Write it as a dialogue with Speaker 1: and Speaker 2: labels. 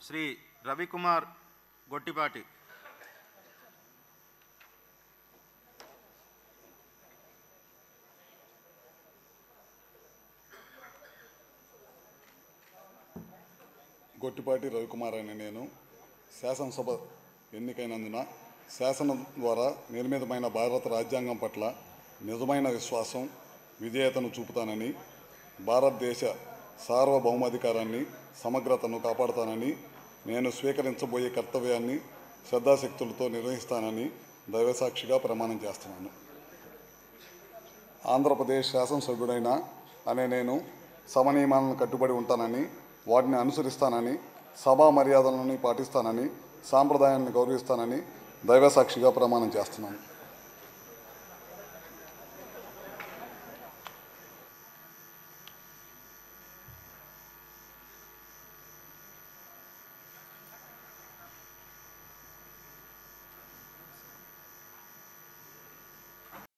Speaker 1: శ్రీ రవికుమార్ గొట్టిపాటి.
Speaker 2: గొట్టిపాటి రవికుమార్ అనే నేను శాసనసభ ఎన్నికైనందున శాసనం ద్వారా నిర్మితమైన భారత రాజ్యాంగం పట్ల నిజమైన విశ్వాసం, విధేయతను చూపుతానని, భారతదేశ సార్వభౌమాధికారాన్ని, సమగ్రతను కాపాడుతానని, నేను స్వీకరించబోయే కర్తవ్యాన్ని శ్రద్ధాశక్తులతో నిర్వహిస్తానని దైవసాక్షిగా ప్రమాణం చేస్తున్నాను. ఆంధ్రప్రదేశ్ శాసనసభ్యుడైన అనే నేను సభ నియమాలను కట్టుబడి ఉంటానని, వాటిని అనుసరిస్తానని, సభా మర్యాదలను పాటిస్తానని, సాంప్రదాయాన్ని గౌరవిస్తానని దైవసాక్షిగా ప్రమాణం చేస్తున్నాను.